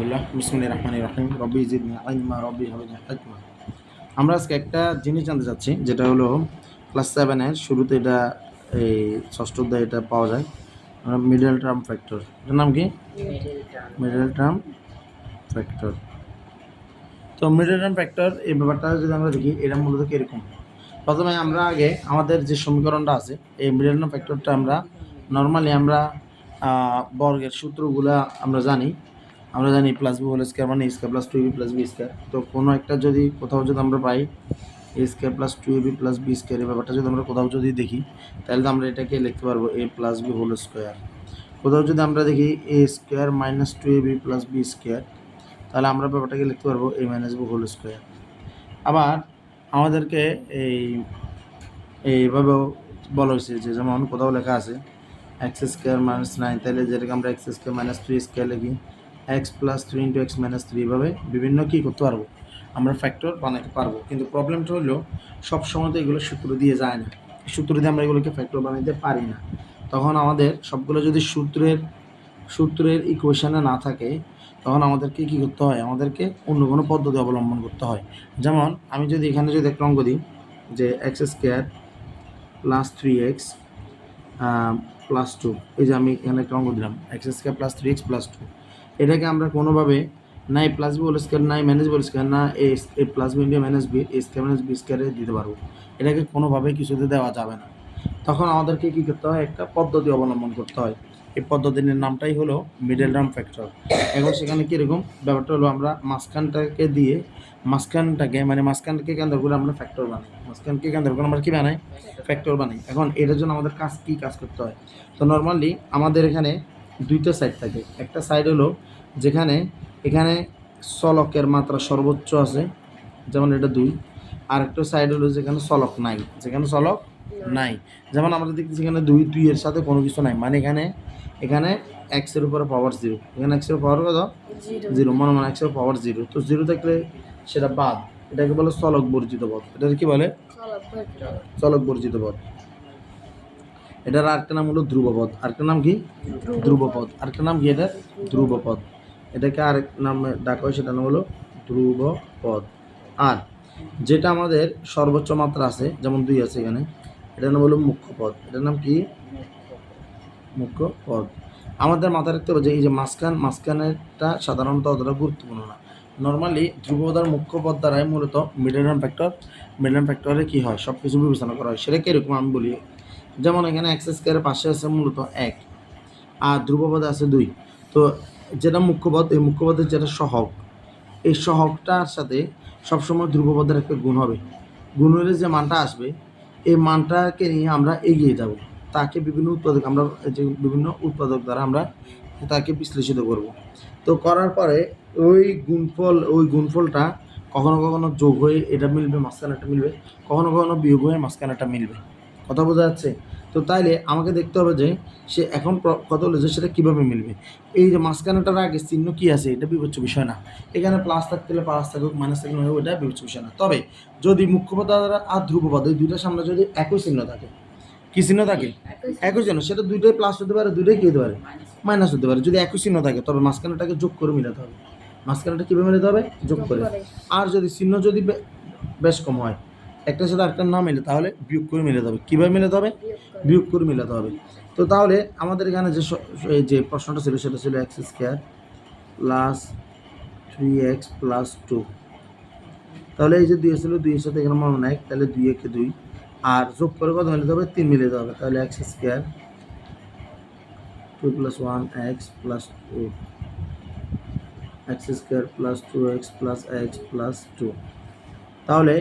আলহামদুলিল্লাহ বিসমিল্লাহির রহমানির রহিম রব্বি জিদনি ইলমা রব্বি হাবিবনি হিকমা। আমরা আজকে একটা জিনিস জানতে চাচ্ছি, যেটা হলো ক্লাস 7 এর শুরুতে এটা এই ষষ্ঠ অধ্যায়ে এটা পাওয়া যায়, মিডল টার্ম ফ্যাক্টর। এটার নাম কি? Middle term factor. তো মিডল টার্ম ফ্যাক্টর এই ব্যাপারটা যদি আমরা দেখি, এটা মূলত কীরকম। প্রথমে আমরা আগে আমাদের যে সমীকরণটা আছে, এই মিডল টার্ম ফ্যাক্টরটা আমরা নর্মালি বর্গের সূত্রগুলা আমরা জানি প্লাস বি হোল স্কোয়ার মানে square plus two AB plus B square. তো কোনো একটা যদি কোথাও যদি আমরা পাই A square plus two AB plus B square, এই ব্যাপারটা যদি আমরা কোথাও যদি দেখি, তাহলে তো আমরা এটাকে লিখতে পারবো A plus B whole square. কোথাও যদি আমরা দেখি A square minus two AB plus B square, তাহলে আমরা ব্যাপারটাকে লিখতে পারবো A minus B whole square. আবার আমাদেরকে এইভাবেও বলা হয়েছে যে, যেমন কোথাও লেখা আছে এক্স স্কোয়ার মাইনাস 9, তাহলে যেটাকে আমরা এক্স স্কোয়ার মাইনাস 3 স্কোয়ার লিখি x plus 3 into x minus 3, এভাবে বিভিন্ন কী করতে পারবো, আমরা ফ্যাক্টর বানাতে পারবো। কিন্তু প্রবলেমটা হলো সব সময় তো এগুলো সূত্র দিয়ে যায় না, সূত্র দিয়ে আমরা এগুলোকে ফ্যাক্টর বানাতে পারি না। তখন আমাদের সবগুলো যদি সূত্রের ইকুয়েশনে না থাকে, তখন আমাদেরকে কী করতে হয়, আমাদেরকে অন্য কোনো পদ্ধতি অবলম্বন করতে হয়। যেমন আমি যদি এখানে যদি একটা অঙ্ক দিই যে x square plus 3x plus 2, এই যে আমি এখানে একটা অঙ্ক দিলাম x square plus 3x plus 2, এটাকে আমরা কোনোভাবে না A plus B whole square না মাইনাস বি হোল স্কোয়ার না A plus B into minus B A square minus B স্কোয়ারে দিতে পারবো। এটাকে কোনোভাবে কিছুতে দেওয়া যাবে না। তখন আমাদেরকে কী করতে হয়, একটা পদ্ধতি অবলম্বন করতে হয়। এই পদ্ধতির নামটাই হলো মিডল টার্ম ফ্যাক্টর। এখন সেখানে কীরকম ব্যাপারটা হলো, আমরা মাঝখানটাকে কেন্দ্র করে আমরা ফ্যাক্টর বানাই, মাঝখানকে কেন্দ্র করে আমরা কী বানাই, ফ্যাক্টর বানাই। এখন এটার জন্য আমাদের কাজ করতে হয়। তো নর্মালি আমাদের এখানে দুইটা সাইড থাকে। একটা সাইড হলো যেখানে এখানে চলকের মাত্রা সর্বোচ্চ আছে, যেমন এটা 2। আর একটা সাইড হলো যেখানে চলক নাই, যেমন আমরা দেখতেছি এখানে 2 এর সাথে কোনো কিছু নাই, মানে এখানে এক্সের উপরে পাওয়ার 0, এখানে এক্সের পাওয়ার কত 0, মনে এক্সের পাওয়ার 0। তো 0 থাকলে সেটা বাদ, এটাকে বলে চলক বর্জিত পদ। এটাকে কি বলে? চলক বর্জিত পদ। এটার আরেকটা নাম হলো ধ্রুবপদ। আরেকটা নাম কি? ধ্রুবপদ। আরেকটা নাম কি? এটা ধ্রুবপদ। এটাকে আরেক নামে ডাকা হয়, সেটা নাম হলো ধ্রুবপদ। আর যেটা আমাদের সর্বোচ্চ মাত্রা আছে, যেমন 2 আছে এখানে, এটার নাম হলো মুখ্য পদ। এটার নাম কি? মুখ্য পদ। আমাদের মাথায় রাখতে হবে যে এই যে মাঝখানেরটা সাধারণত অতটা গুরুত্বপূর্ণ না। নর্মালি ধ্রুবপদ আর মুখ্য পদ দ্বারাই মূলত মিডল টার্ম ফ্যাক্টরে কী হয়, সব কিছু বিবেচনা করা হয়। সেটা কীরকম আমি বলি, যেমন এখানে এক্স স্কোয়ারের পাশে আছে মূলত 1 আর ধ্রুবপদে আছে 2। তো যেটা মুখ্যপদ, এই মুখ্যপদের যেটা সহগ, এই সহগটার সাথে সবসময় ধ্রুবপদের একটা গুণ হবে। গুণ হলে যে মানটা আসবে, এই মানটাকে নিয়ে আমরা এগিয়ে যাব। তাকে বিভিন্ন উৎপাদক দ্বারা আমরা তাকে বিশ্লেষিত করব। তো করার পরে ওই গুণফলটা কখনো কখনো যোগ হয়ে এটা মিলবে, মাঝখানে একটা মিলবে, কখনো কখনো বিয়োগ হয়ে মাঝখানে একটা মিলবে। কথা বোঝা যাচ্ছে? তো তাইলে আমাকে দেখতে হবে যে সে এখন কত হলো যে সেটা কীভাবে মিলবে। এই যে মাঝখানেটার আগে চিহ্ন কী আছে, এটা বিবেচ্য বিষয় না। এখানে প্লাস থাকতে হলে প্লাস থাকুক, মাইনাস থাকলে ওইটা বিবেচ্য বিষয় না। তবে যদি মুখ্যপদ আর ধ্রুবপদ এই দুইটার সামনে যদি একই চিহ্ন থাকে, কী চিহ্ন থাকে? একই চিহ্ন, সেটা দুইটাই প্লাস হতে পারে, দুইটাই কী হতে পারে, মাইনাস হতে পারে। যদি একই চিহ্ন থাকে, তবে মাঝখানেটাকে যোগ করে মিলাতে হবে। মাঝখানেটা কীভাবে মিলাতে হবে? যোগ করে। আর যদি চিহ্ন যদি বেশ কম হয়, একটার সাথে আরেকটার না মিলে, তাহলে বিয়োগ করে মিলাতে হবে। কীভাবে মিলাতে হবে? বিয়োগ করে মিলাতে হবে। তো তাহলে আমাদের এখানে যে প্রশ্নটা ছিল, সেটা ছিল x square plus 3x plus 2। তাহলে এই যে 2 ছিল, 2 এর সাথে এখানে মনে 1, তাহলে 2 একে 2, আর যোগ করে কত মিলাতে হবে? 3 মিলাতে হবে। তাহলে x square 2 plus 1x plus 2, x square plus 2x plus x plus 2। তাহলে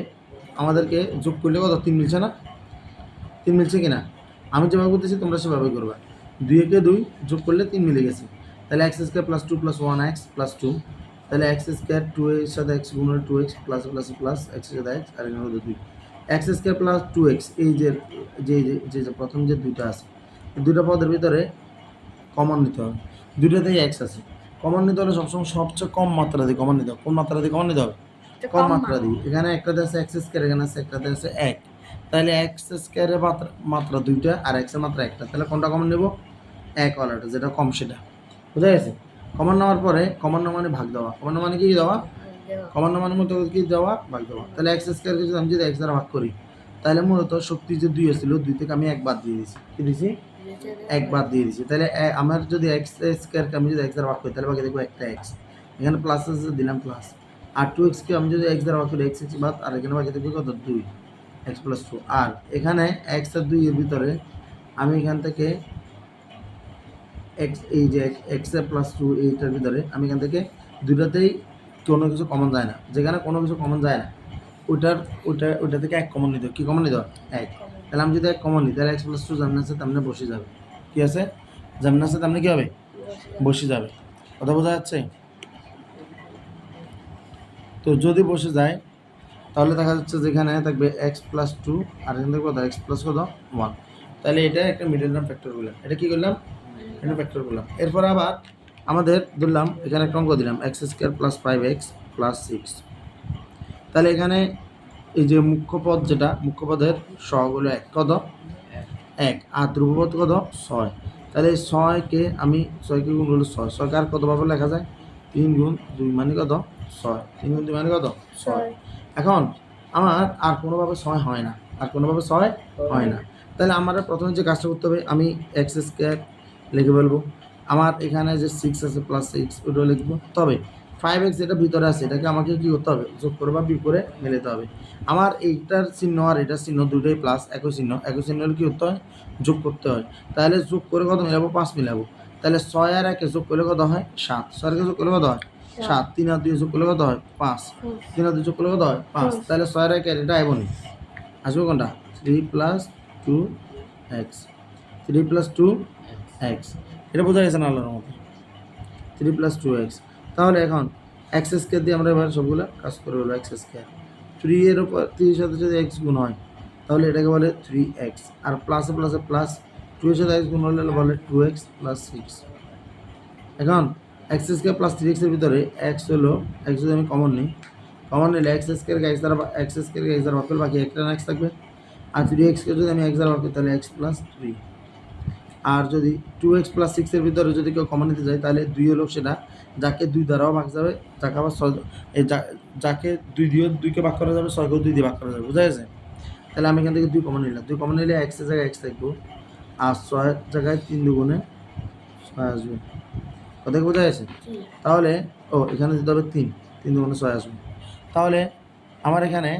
আমাদেরকে যোগ করলে কত? 3 মিলছে না? 3 মিলছে কিনা? আমি যেভাবে করতেছি তোমরা সেভাবে করবা। 2 একে 2 যোগ করলে 3 মিলে গেছে। তাহলে x square plus 2 plus 1x plus 2, তাহলে এক্স স্কোয়ার 2 এর সাথে x গুণ 2x plus plus plus x এর সাথে x, আর এখানে হলো 2 এক্স স্কোয়ার প্লাস 2x। এই যে প্রথম যে দুইটা আছে, এই দুইটা পদের ভিতরে কমন নিতে হবে। দুইটাতেই x আছে, কমন নিতে হলে সবসময় সবচেয়ে কম মাত্রা দিয়ে কমন নিতে হবে। কোন মাত্রা দিয়ে কমন নিতে হবে? কম মাত্রা দিয়ে। এখানে একটাতে আছে এক্স স্কোয়ার, এখানে আছে একটাতে আছে 1। তাহলে এক্স স্কোয়ারের মাত্রা 2টা আর এক্সের মাত্রা 1টা, তাহলে কোনটা কমন নেব? 1 ওয়ালাটা, যেটা কম সেটা। বুঝা গেছে? কমন নেওয়ার পরে কমন নেওয়া মানে ভাগ দেওয়া, কমন নেওয়া মানে কি দেওয়া, কমন নেওয়া মানে মূলত কি দেওয়া, ভাগ দেওয়া। তাহলে এক্স স্কোয়ারকে যদি আমি যদি এক্স দ্বারা ভাগ করি, তাহলে মূলত শক্তি যে 2 ছিল 2 থেকে আমি 1 বাদ দিয়ে দিয়েছি, কি দিয়েছি, 1 বাদ দিয়ে দিয়েছি। তাহলে আমার যদি এক্স স্কোয়ারকে আমি যদি এক্স দ্বারা ভাগ করি তাহলে বাকি দেখবো একটা এক্স, এখানে প্লাস আছে দিলাম প্লাস, আর 2x-কে আমি যদি এক্স দ্বারা ভাগ করি এক্স বাদ, আর এখানে বাকি দেখবো কত 2 এক্স প্লাস 2। আর এখানে এক্স আর 2 এর ভিতরে আমি এখান থেকে এক্স, এই যে এক্স এর প্লাস 2 এইটার ভিতরে আমি এখান থেকে দুটাতেই কোনো কিছু কমন যায় না, যেখানে কোনো কিছু কমন যায় না ওইটা থেকে এক কমন নিতে, কি কমন নিতে, এক। তাহলে আমি যদি এক কমন নিই তাহলে এক্স প্লাস 2 যেমন আছে তেমনি বসে যাবে, কি আছে, যেমন আছে তেমনি কি হবে, বসে যাবে। কথা বোঝা যাচ্ছে? তো যদি বসে যায় তাহলে দেখা যাচ্ছে যেখানে থাকবে এক্স প্লাস 2 আর এখান থেকে কত এক্স প্লাস কত 1, তাহলে এটা একটা মিডল টার্ম ফ্যাক্টর করলাম, এটা কি করলাম, এটা ফ্যাক্টর করলাম। এরপর আবার আমাদের ধরলাম এখানে একটা অঙ্ক দিলাম x square plus 5x plus 6, তাহলে এখানে এই যে মুখ্য পদ যেটা, মুখ্য পদের সহগুলো এক, কত 1, আর ধ্রুবপদ কত 6, তাহলে 6কে আমি 6কে গুণ করলে 6, 6কে আর কতভাবে লেখা যায়, 3 গুণ 2 মানে কত 6, 3 গুণ 2 মানে কত 6। এখন আমার আর কোনোভাবে 6 হয় না, আর কোনোভাবে 6 হয় না, তাহলে আমার প্রথমে যে কাজটা করতে হবে আমি এক্স স্কোয়ার লিখে ফেলবো, আমার এখানে যে 6 আছে প্লাস 6 ওটাও লিখবো, তবে 5x যেটা ভিতরে আছে এটাকে আমাকে কী করতে হবে, যোগ করে বা বিয়োগ করে মেলাতে হবে। আমার এইটার চিহ্ন আর এটার চিহ্ন দুটোই প্লাস, একই চিহ্ন হলে কী করতে হয়, যোগ করতে হয়। তাহলে যোগ করে কত মেলাবো, 5 মেলাবো, তাহলে 6 আর 1 যোগ করলে কত হয় 7, 6 আর 1 যোগ করলে কত হয় 7, 3 আর 2 যোগ করলে কত হয় 5, 3 আর 2 যোগ করলে কত হয় 5, তাহলে 6 আর 1 এটা আইবনি, আসবে কোনটা 3 প্লাস 2x, 3 প্লাস 2x, এটা বোঝা গেছে না আল্লাহর মতো, 3 প্লাস 2x। তাহলে এখন এক্স স্কোয়ার দিয়ে আমরা এবার সবগুলো কাজ করে হলো এক্স স্কোয়ার, 3 এর উপর 3 এর সাথে যদি এক্স গুণ হয় তাহলে এটাকে বলে 3x, আর প্লাসে প্লাসে প্লাস 2 এর সাথে এক্স গুণ হলে বলে 2x প্লাস 6। এখন এক্স স্কোয়ার প্লাস 3x এর ভিতরে এক্স হলো, এক্স যদি আমি কমন নিই, কমন নিলে এক্স স্কোয়ারকে এক্স দ্বারা ভাগ করলে বাকি একটা এক্স থাকবে, আর 3xকে যদি আমি এক্স দ্বারা ভাগ করি তাহলে এক্স প্লাস 3, আর যদি 2x প্লাস 6 এর ভিতরে যদি কেউ কমন নিতে যায় তাহলে 2 হলো সেটা যাকে 2 দ্বারাও ভাগ যাবে, যাকে আবার 6 যাকে 2 দিয়ে 2কে ভাগ করা যাবে, 6কেও 2 দিয়ে ভাগ করা যাবে, বুঝা গেছে? তাহলে আমি এখান থেকে 2 কমন নিলাম, 2 কমন নিলে x এর জায়গায় x থাকবো, আর 6 এর জায়গায় 3 দুগুণে 6 আসবে, কথা কি বোঝা গেছে? তাহলে এখানে দিতে হবে 3 দুগুণে 6 আসবে। তাহলে আমার এখানে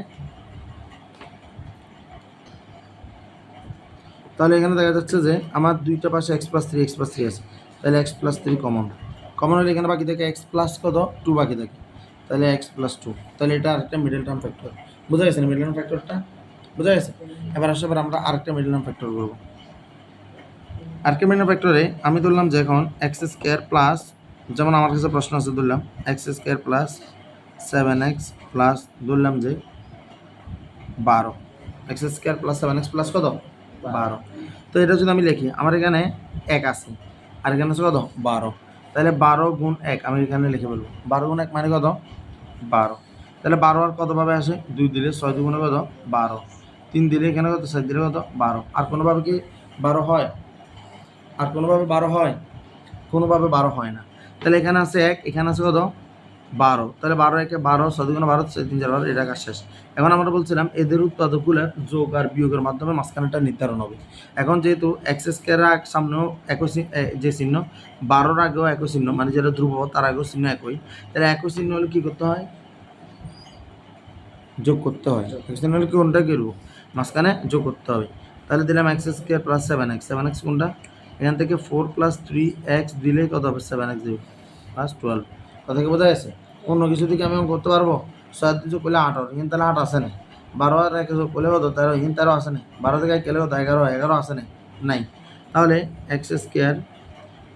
দেখা যাচ্ছে যে আমার দুইটা পাশে x প্লাস 3 আছে, তাহলে x প্লাস 3 কমন হলে এখানে বাকি থাকে x প্লাস কত 2 বাকি থাকে, তাহলে x প্লাস 2, তাহলে এটা আরেকটা মিডল টার্ম ফ্যাক্টর, বোঝা গেছে না মিডল টার্ম ফ্যাক্টরটা, বোঝা গেছে? এবার আমরা আরেকটা মিডল টার্ম ফ্যাক্টর করবো। আরেকটা মিডল টার্ম ফ্যাক্টরে আমি ধরলাম যে এখন এক্স স্কোয়ার প্লাস, যেমন আমার কাছে প্রশ্ন আছে, ধরলাম x square plus 7x plus ধরলাম যে 12, x square plus 7x plus কত 12। তো এটা যদি আমি লিখি আমার এখানে 1 আছে আর এখানে আছে কত 12, তাহলে 12 গুণ 1 আমি এখানে লিখে বলবো, 12 গুণ 1 মানে কত 12, তাহলে 12 আর কতভাবে আসে, 2 দিলে 6 দুগুণে কত 12, 3 দিলে এখানে কত 7 দিলে কত 12, আর কোনোভাবে কি 12 হয়, আর কোনোভাবে 12 হয়, কোনোভাবে 12 হয় না। তাহলে এখানে আছে 1, এখানে আছে কত 12, তাহলে 12 একে 12, 6 দুগুণে 12, 3 4 12, এটা কাজ শেষ। এখন আমরা বলছিলাম এদের উৎপাদকগুলোর যোগ আর বিয়োগের মাধ্যমে মাঝখানেটা নির্ধারণ হবে। এখন যেহেতু এক্স স্কোয়ার সামনেও একই যে চিহ্ন, 12-র আগেও একই চিহ্ন, মানে যেটা ধ্রুবপদ তার আগেও চিহ্ন একই, তাহলে একই চিহ্ন হলে কী করতে হয়, যোগ করতে হয়, একই চিহ্ন হলে কোনটা করবো, মাঝখানে যোগ করতে হবে। তাহলে দিলাম এক্স স্কোয়ার প্লাস 7x কোনটা, এখান থেকে 4 প্লাস 3x দিলেই কত হবে 7x দেবে প্লাস 12, কথা কি বোঝা গেছে? অন্য কিছু দিকে আমি করতে পারবো, 6 যোগ করলে 8 হয়, তাহলে 8 আসে না, 12 আর 1 যোগ করলে কত 13, 13 আসে না, 12 থেকে 1 গেলে কত 11, 11 আসে না, নাই। তাহলে এক্স স্কোয়ার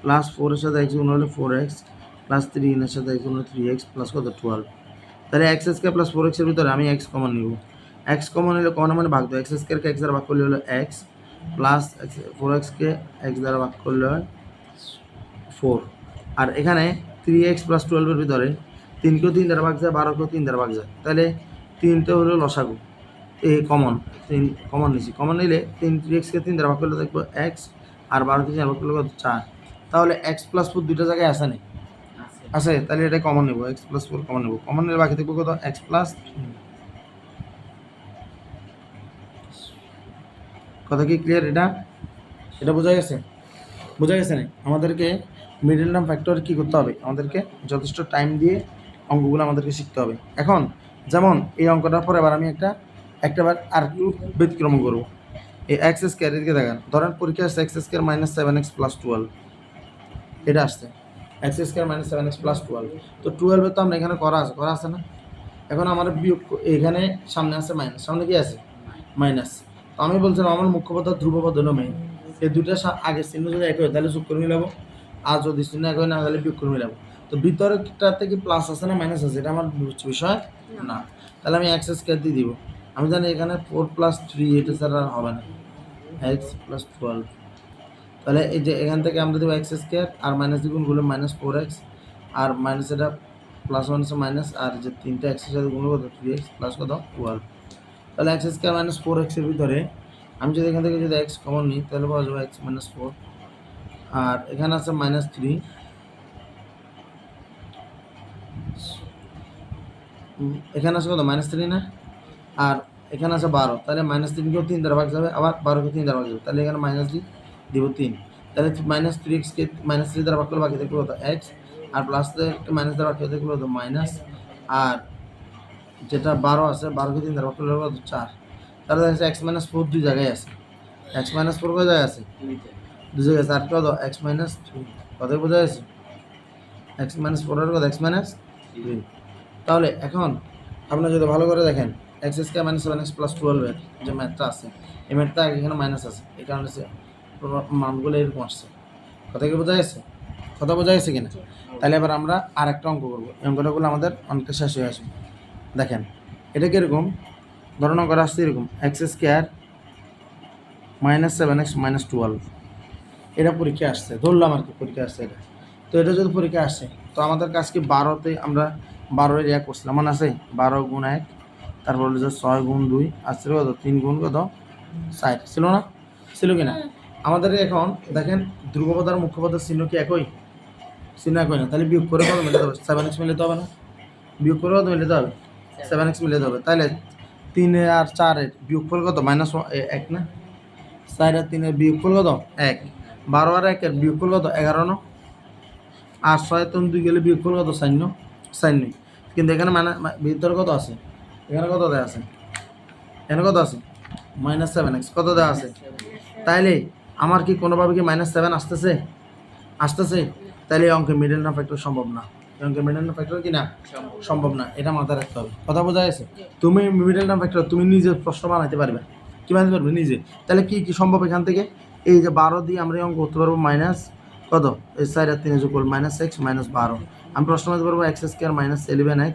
প্লাস 4 এর সাথে x গুণ হলে 4x প্লাস 3 এর সাথে x গুণ হলে 3x প্লাস কত 12, তাহলে এক্স স্কোয়ার প্লাস 4x এর ভিতরে আমি x কমন নিব, x কমন নিলে কমন মানে ভাগ দেবো, এক্স স্কোয়ারকে x দ্বারা ভাগ করলে হলো x প্লাস 4xকে x দ্বারা ভাগ করলে হয় 4, আর এখানে 3x প্লাস 12 এর ভিতরে 3কেও 3 দ্বারা ভাগ যায়, 12কেও 3 দ্বারা ভাগ যায়, তাহলে 3টা হলো লসাগু, এই কমন 3 কমন নিছি, কমন নিলে 3xকে 3 দ্বারা ভাগ করলে দেখবো x, আর 12কে 4 ভাগ করলে কত 4, তাহলে x প্লাস 4 দুইটা জায়গায় আসে না, আছে, তাহলে এটা কমন নেব, এক্স প্লাস ফোর কমন নেব, কমন নিলে বাকি থাকবে কত, এক্স প্লাস। কথা কি ক্লিয়ার? এটা বোঝা গেছে? বোঝা গেছে না? আমাদেরকে মিডল টার্ম ফ্যাক্টর কী করতে হবে, আমাদেরকে যথেষ্ট টাইম দিয়ে অঙ্কগুলো আমাদেরকে শিখতে হবে। এখন যেমন এই অঙ্কটার পর এবার আমি একটাবার আর একটু ব্যতিক্রম করবো। এই এক্স স্কোয়ার এদিকে দেখেন, ধরেন পরীক্ষা আসছে x square minus seven x plus twelve, এটা আসছে x square minus seven x plus twelve. তো টুয়েলভে তো আমরা এখানে করা আছে না? এখন আমার বিয়োগ এখানে সামনে আছে মাইনাস, সামনে কি আছে মাইনাস। তো আমি বলছিলাম আমার মুখ্য পদার্থ ধ্রুব পদ মেইন, এই দুইটা আগের চিহ্ন যদি এক হয় তাহলে যোগ করে মিলাবো, আর যদি চিহ্ন এক হয় না তাহলে বিয়োগ করে মিলাবো। তো ভিতরেরটাতে কি প্লাস আছে না মাইনাস আছে, এটা আমার বিষয় না। তাহলে আমি এক্স স্কোয়ার দিয়ে দিব। আমি জানি এখানে ফোর প্লাস থ্রি, এটা ছাড়া আর হবে না, এক্স প্লাস টুয়েলভ। তাহলে এই যে এখান থেকে আমরা দেবো এক্স স্কোয়ার আর মাইনাস দ্বিগুণগুলো মাইনাস ফোর এক্স, আর মাইনাস এটা প্লাস মাইনাসে মাইনাস, আর যে তিনটা এক্সের সাথে গুণ কত থ্রি এক্স প্লাস কত টুয়েলভ। তাহলে এক্স স্কোয়ার মাইনাস ফোর এক্সের ভিতরে আমি যদি এখান থেকে যদি এক্স কমন নিই তাহলে পাওয়া যাবে এক্স মাইনাস ফোর, আর এখানে আছে মাইনাস থ্রি, এখানে আছে কত মাইনাস থ্রি না, আর এখানে আছে 12, তাহলে মাইনাস তিনকেও তিন দ্বারা ভাগ যাবে, আবার 12কে তিন দ্বারা ভাগ যাবে, তাহলে এখানে মাইনাস দিব তিন। তাহলে মাইনাস থ্রি এক্সকে মাইনাস থ্রি দ্বারা ভাগ করলে বাকি থাকবে কত এক্স, আর প্লাস মাইনাস দ্বারা ভাগ করলে থাকবে কত মাইনাস, আর যেটা 12 আছে 12কে তিন দ্বারা ভাগ করলে কত 4। তাহলে দেখা যাচ্ছে এক্স মাইনাস ফোর দুই জায়গায় আছে, এক্স মাইনাস ফোর কয় জায়গায় আছে, দুই জায়গায় আছে, আর কত এক্স মাইনাস থ্রি, কথাই বোঝা যাচ্ছে, এক্স মাইনাস ফোর আর কত এক্স মাইনাস থ্রি। তাহলে এখন আপনারা যদি ভালো করে দেখেন x square minus seven x plus টুয়েলভের যে ম্যাথটা আছে, এই ম্যাথটা এখানে মাইনাস আছে, এই কারণে মানগুলো এরকম আসছে। কথা কি বোঝা গেছে? কথা বোঝা গেছে কিনা? তাহলে এবার আমরা আর একটা অঙ্ক করবো, এই অঙ্কটাগুলো আমাদের অনেকটা শেষ হয়ে আসবে। দেখেন এটা কীরকম, ধরুন অঙ্কটা আসছে এরকম x square minus seven x minus twelve, এটা পরীক্ষা আসছে, ধরলাম আর কি পরীক্ষা আসছে এটা। তো এটা যদি পরীক্ষা আসে তো আমাদের কাছকে 12তে আমরা 12-এর ইয়া করছিলাম, মানে আছে 12 গুণ 1, তারপর হলো যে 6 গুণ 2, আর ছিল কত 3 গুণ কত 60, ছিল না? ছিল কি না? আমাদের এখন দেখেন ধ্রুবপদ আর মুখ্য পদের চিহ্ন কি একই? চিহ্ন একই না, তাহলে বিয়োগ করে কত মিলাতে হবে, 7x মিলাতে হবে না? বিয়োগ করে কত মিলাতে হবে, 7x মিলাতে হবে। তাহলে 3 আর 4 এর বিয়োগফল কত মাইনাস 1 না, 4 আর 3 এর বিয়োগফল কত 1, 12 আর 1 এর বিয়োগফল কত 11 না, আর 6 3 2 গেলে বিয়োগফল কত 4 নয়। কিন্তু এখানে মানে ভিতরে কত আছে, এখানে কত দেওয়া আছে, এখানে কত আছে মাইনাস 7x কত দেওয়া আছে। তাইলে আমার কি কোনোভাবে কি মাইনাস 7 আসতেছে? তাইলে এই অঙ্কের মিডল টার্ম ফ্যাক্টর সম্ভব না, এই অঙ্কের মিডল টার্ম ফ্যাক্টর কি না সম্ভব না, এটা মাথায় রাখতে হবে। কথা বোঝা গেছে? তুমি মিডল টার্ম ফ্যাক্টর তুমি নিজে প্রশ্ন বানাইতে পারবে, কি বানাতে পারবে নিজে। তাহলে কি কি সম্ভব এখান থেকে, এই যে 12 দিয়ে আমরা এই অঙ্ক করতে পারবো মাইনাস কত, এই 4 আর 3 যোগ করলে মাইনাস এক্স মাইনাস 12, আমি প্রশ্ন বানাতে পারবো এক্স স্কোয়ার মাইনাস 11x,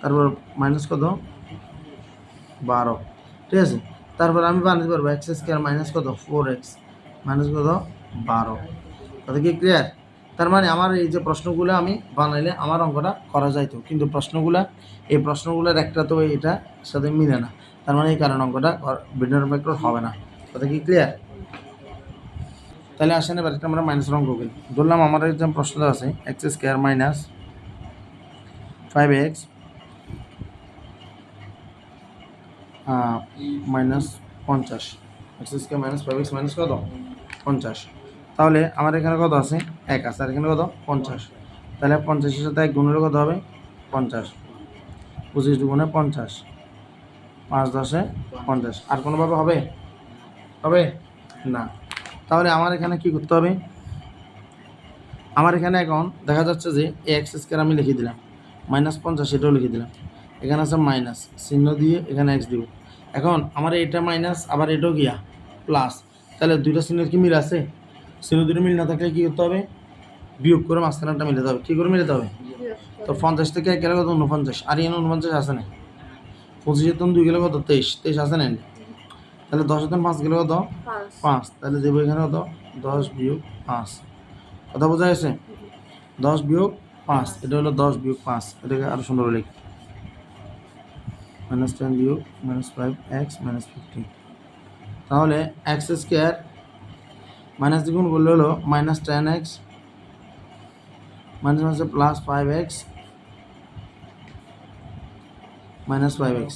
তারপর মাইনাস কত 12, ঠিক আছে। তারপর আমি বানাতে পারবো এক্স স্কোয়ার মাইনাস কত 4x মাইনাস কত 12, কথা কি ক্লিয়ার? তার মানে আমার এই যে প্রশ্নগুলো আমি বানাইলে আমার অঙ্কটা করা যাইতো, কিন্তু এই প্রশ্নগুলোর একটা তো এটার সাথে মিলে না, তার মানে এই কারণে অঙ্কটা বিডনার ফ্যাক্টর হবে না। কথা কি ক্লিয়ার? তাহলে আসেন এবার একটা আমরা মাইনাসের অঙ্ক করি। ধরলাম আমার যে প্রশ্নটা আছে x square minus 5x minus 50, x square minus 5x minus কত 50। তাহলে আমার এখানে কত আছে 1 আছে, আর এখানে কত 50, তাহলে 50-এর সাথে 1 গুণ হলে কত হবে 50, 25 গুণে 50, 5 10-এ 50, আর কোনোভাবে হবে না। তাহলে আমার এখানে কি করতে হবে, আমার এখানে এখন দেখা যাচ্ছে যে এক্স স্কোয়ার আমি লিখে দিলাম মাইনাস 50, এটাও লিখে দিলাম, এখানে আছে মাইনাস চিহ্ন দিয়ে এখানে এক্স দিব। এখন আমার এটা মাইনাস আবার এটাও গিয়া প্লাস, তাহলে দুইটা চিহ্নের কি মিল আছে, চিহ্ন দুটো মিল না থাকলে কী করতে হবে, বিয়োগ করে মাঝখানেটা মিলাতে হবে। কী করে মিলাতে হবে, তো 50 থেকে 1 গেলে কত 49, আর এখানে 49 আছে না, 25-এর 2 গেলে কত 23 আছে না, তাহলে 10-এর 5 গেলে কত 5, তাহলে দেবো এখানে কত 10 বিয়োগ 5, কথা বোঝা গেছে? 10 বিয়োগ 5, এটা হলো 10 বিয়োগ 5, এটাকে আরও সুন্দর লিখি মাইনাস 10 বিয়োগ মাইনাস 5x মাইনাস 15। তাহলে এক্স স্কোয়ার মাইনাস দ্বিগুণ করলে হলো মাইনাস 10x মাইনাস মাইনাসে প্লাস 5x মাইনাস 5x।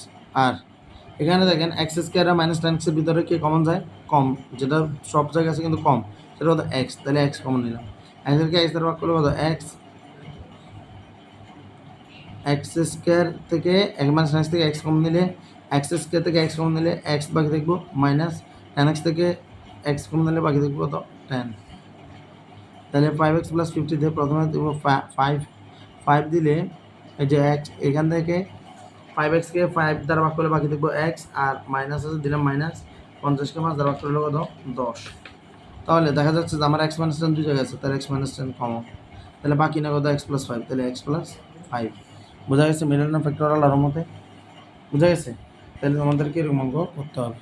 আর এখানে দেখেন এক্স স্কোয়ার আর মাইনাস 10x এর ভিতরে কি কমন যায়? কম, যেটা সব জায়গায় আছে কিন্তু কম, সেটা হতো এক্স। তাহলে এক্স কমন নিলাম, এক্সকে এক্স দ্বারা ভাগ করলে কত? এক্স স্কোয়ার থেকে মাইনাস 10x থেকে এক্স কমন নিলে, এক্স স্কোয়ার থেকে এক্স কমন নিলে এক্স বাকি দেখবো মাইনাস 10x থেকে এক্স কমন নিলে বাকি দেখবো কত? 10। তাহলে 5x প্লাস 50 দিয়ে প্রথমে দেবো 5 দিলে এই যে এক্স, এখান থেকে 5xকে 5 দ্বারা ভাগ করলে বাকি দেখবো এক্স, আর মাইনাস আছে দিলাম মাইনাস 50কে 5 দ্বারা ভাগ করলে কত? 10। তাহলে দেখা যাচ্ছে যে আমার এক্স মাইনাস 10 দুই জায়গায় আছে, তাহলে এক্স মাইনাস 10 কমন, তাহলে বাকি না কত? এক্স প্লাস 5, তাহলে এক্স প্লাস 5। বোঝা গেছে মিডল না ফ্যাক্টরিয়াল আর মতে? বোঝা গেছে? তাহলে আমাদেরকে এরকম অঙ্ক করতে হবে।